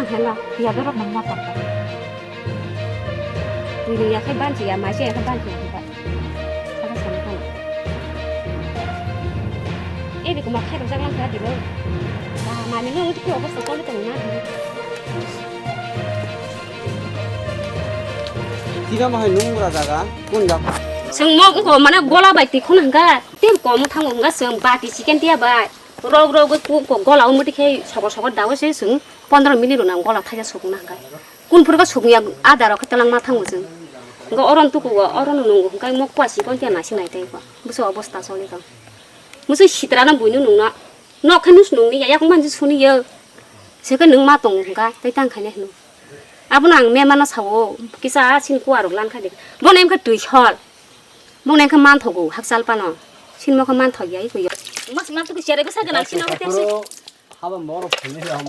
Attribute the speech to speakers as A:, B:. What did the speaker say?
A: 땅 해라 야더러 만나 봤다 우리 야 해반지야 맛이 해반지야 사가 사는 거 애비 그막 해도 장난 해야 되고 아 많이 는 어떻게 없었어 걸릴 때는
B: Tira mà hay nung ra daga, kun yak.
A: sừng mọc của mana gola bài tì không hanga tiêm có một thằng ông ngã sừng ba tì chicken tia bài rồi rồi cái của gola ông mới đi sọc sọc đào cái sừng 15 minute rồi nằm gola thay ra sụp ngang cái kun pura cái sụp nhà ada rồi cái talang matang của sừng cái orang tu của orang nung cái mọc quá xí con tia nasi này đây quá musuh 어버스타 solid không musuh 시들하는 보이는 nung nó cái nus nung này ya không mang chút 손이 여 제가 nung matong cái tay tăng cái này nung 아버는 앙매만나 사고 기사 신고하러 란카데 뭐네 그 두혈 뭐네 그 많다고 학살 빠노 신모 그 많다기야 이거 뭐 지금 또 그 셔레 그 사가 나 신호 그
B: 하면 뭐로 보내려